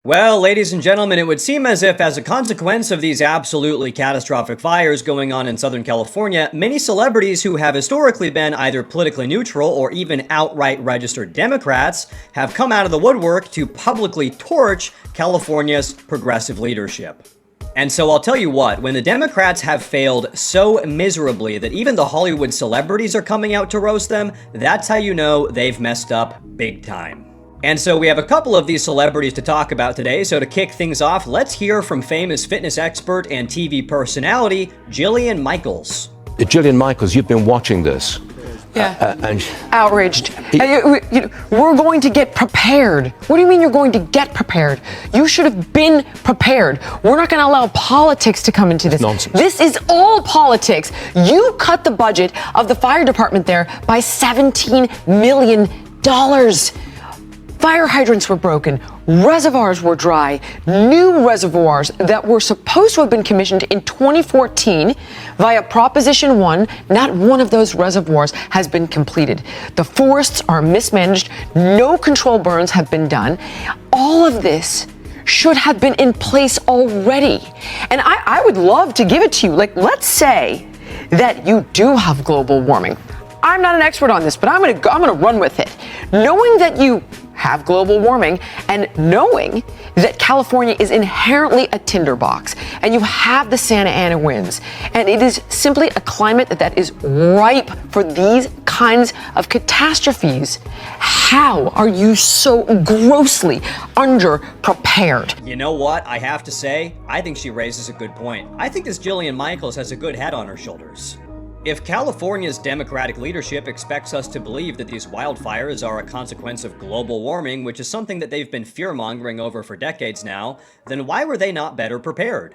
Well, ladies and gentlemen, it would seem as if, as a consequence of these absolutely catastrophic fires going on in Southern California, many celebrities who have historically been either politically neutral or even outright registered Democrats have come out of the woodwork to publicly torch California's progressive leadership. And so I'll tell you what, when the Democrats have failed so miserably that even the Hollywood celebrities are coming out to roast them, that's how you know they've messed up big time. And so we have a couple of these celebrities to talk about today, so to kick things off, let's hear from famous fitness expert and TV personality, Jillian Michaels. Jillian Michaels, you've been watching this. Yeah, and outraged. We're going to get prepared. What do you mean you're going to get prepared? You should have been prepared. We're not going to allow politics to come into this. Nonsense. This is all politics. You cut the budget of the fire department there by $17 million. Fire hydrants were broken, reservoirs were dry, new reservoirs that were supposed to have been commissioned in 2014 via Proposition 1, not one of those reservoirs has been completed. The forests are mismanaged, no control burns have been done. All of this should have been in place already. And I would love to give it to you. Like, let's say that you do have global warming. I'm not an expert on this, but I'm gonna run with it. Knowing that you have global warming and knowing that California is inherently a tinderbox and you have the Santa Ana winds and it is simply a climate that is ripe for these kinds of catastrophes, how are you so grossly underprepared? You know what? I have to say, I think she raises a good point. I think this Jillian Michaels has a good head on her shoulders. If California's Democratic leadership expects us to believe that these wildfires are a consequence of global warming, which is something that they've been fear-mongering over for decades now, then why were they not better prepared?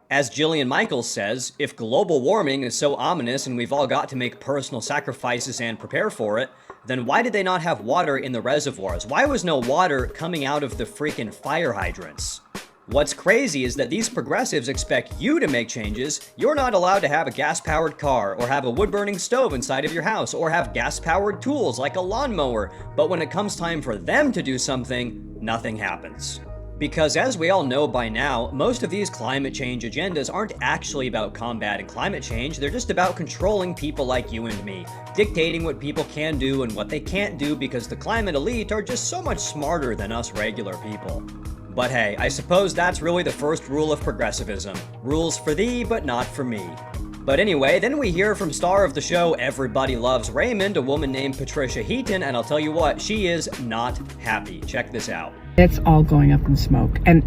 As Jillian Michaels says, if global warming is so ominous and we've all got to make personal sacrifices and prepare for it, then why did they not have water in the reservoirs? Why was no water coming out of the freaking fire hydrants? What's crazy is that these progressives expect you to make changes. You're not allowed to have a gas-powered car, or have a wood-burning stove inside of your house, or have gas-powered tools like a lawnmower. But when it comes time for them to do something, nothing happens. Because as we all know by now, most of these climate change agendas aren't actually about combating climate change, they're just about controlling people like you and me, dictating what people can do and what they can't do because the climate elite are just so much smarter than us regular people. But hey, I suppose that's really the first rule of progressivism. Rules for thee, but not for me. But anyway, then we hear from star of the show Everybody Loves Raymond, a woman named Patricia Heaton, and I'll tell you what, she is not happy. Check this out. It's all going up in smoke, and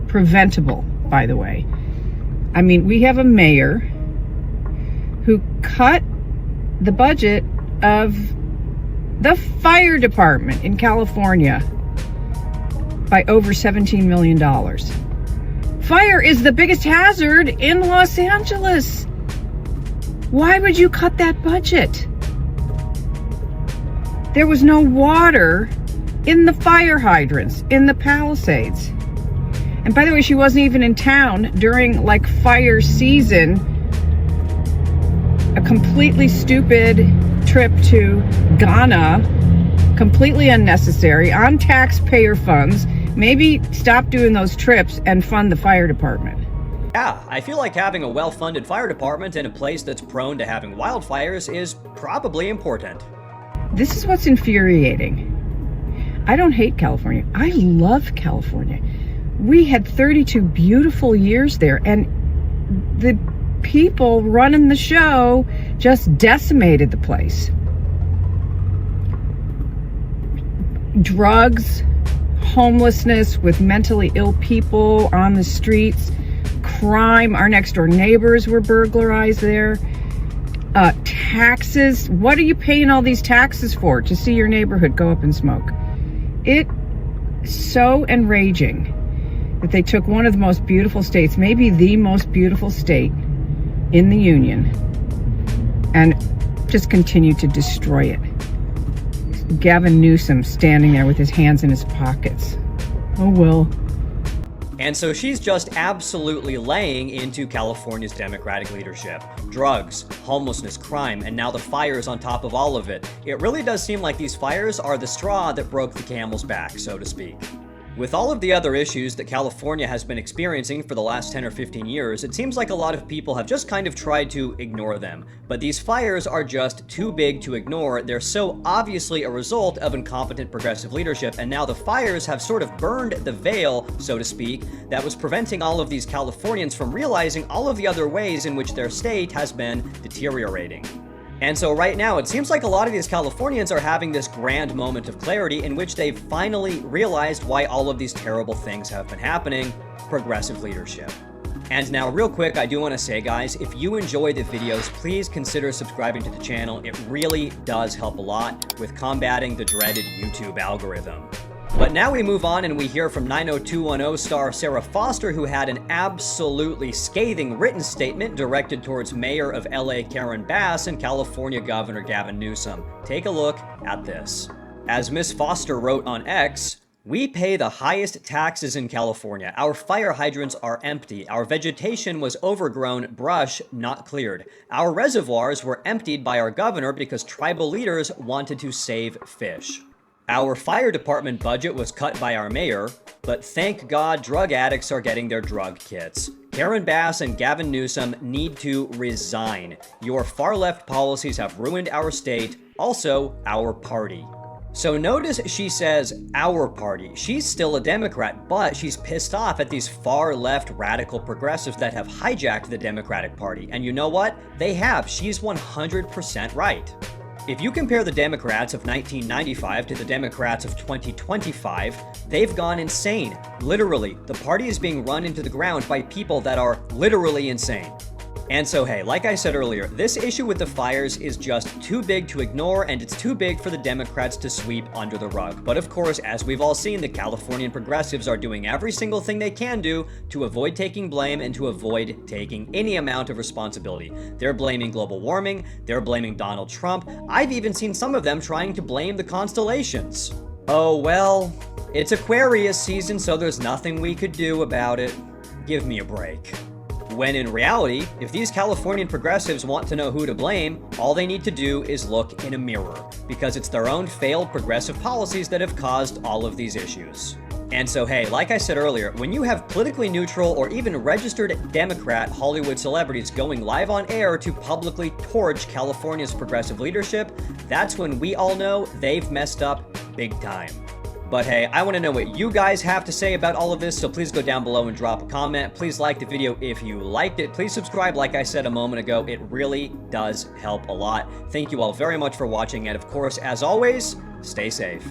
preventable, by the way. I mean, we have a mayor who cut the budget of the fire department in California by over $17 million. Fire is the biggest hazard in Los Angeles. Why would you cut that budget? There was no water in the fire hydrants, in the Palisades. And by the way, she wasn't even in town during like fire season. A completely stupid trip to Ghana, completely unnecessary, on taxpayer funds. Maybe stop doing those trips and fund the fire department. Yeah, I feel like having a well-funded fire department in a place that's prone to having wildfires is probably important. This is what's infuriating. I don't hate California. I love California. We had 32 beautiful years there, and the people running the show just decimated the place. Drugs, homelessness with mentally ill people on the streets, crime. Our next door neighbors were burglarized there. Taxes. What are you paying all these taxes for? To see your neighborhood go up in smoke. It's so enraging that they took one of the most beautiful states, maybe the most beautiful state in the Union, and just continue to destroy it. Gavin Newsom standing there with his hands in his pockets. Oh well. And so she's just absolutely laying into California's Democratic leadership. Drugs, homelessness, crime, and now the fires on top of all of it. It really does seem like these fires are the straw that broke the camel's back, so to speak. With all of the other issues that California has been experiencing for the last 10 or 15 years, it seems like a lot of people have just kind of tried to ignore them. But these fires are just too big to ignore. They're so obviously a result of incompetent progressive leadership, and now the fires have sort of burned the veil, so to speak, that was preventing all of these Californians from realizing all of the other ways in which their state has been deteriorating. And so right now, it seems like a lot of these Californians are having this grand moment of clarity in which they've finally realized why all of these terrible things have been happening: progressive leadership. And now, real quick, I do want to say, guys, if you enjoy the videos, please consider subscribing to the channel. It really does help a lot with combating the dreaded YouTube algorithm. But now we move on and we hear from 90210 star Sarah Foster, who had an absolutely scathing written statement directed towards Mayor of LA Karen Bass and California Governor Gavin Newsom. Take a look at this. As Miss Foster wrote on X, "We pay the highest taxes in California. Our fire hydrants are empty. Our vegetation was overgrown, brush not cleared. Our reservoirs were emptied by our governor because tribal leaders wanted to save fish. Our fire department budget was cut by our mayor, but thank God drug addicts are getting their drug kits. Karen Bass and Gavin Newsom need to resign. Your far-left policies have ruined our state, also our party." So notice she says our party. She's still a Democrat, but she's pissed off at these far-left radical progressives that have hijacked the Democratic Party. And you know what? They have. She's 100% right. If you compare the Democrats of 1995 to the Democrats of 2025, they've gone insane. Literally, the party is being run into the ground by people that are literally insane. And so, hey, like I said earlier, this issue with the fires is just too big to ignore, and it's too big for the Democrats to sweep under the rug. But of course, as we've all seen, the Californian progressives are doing every single thing they can do to avoid taking blame and to avoid taking any amount of responsibility. They're blaming global warming, they're blaming Donald Trump. I've even seen some of them trying to blame the constellations. Oh, well, it's Aquarius season, so there's nothing we could do about it. Give me a break. When in reality, if these Californian progressives want to know who to blame, all they need to do is look in a mirror, because it's their own failed progressive policies that have caused all of these issues. And so, hey, like I said earlier, when you have politically neutral or even registered Democrat Hollywood celebrities going live on air to publicly torch California's progressive leadership, that's when we all know they've messed up big time. But hey, I want to know what you guys have to say about all of this, so please go down below and drop a comment. Please like the video if you liked it. Please subscribe, like I said a moment ago. It really does help a lot. Thank you all very much for watching, and of course, as always, stay safe.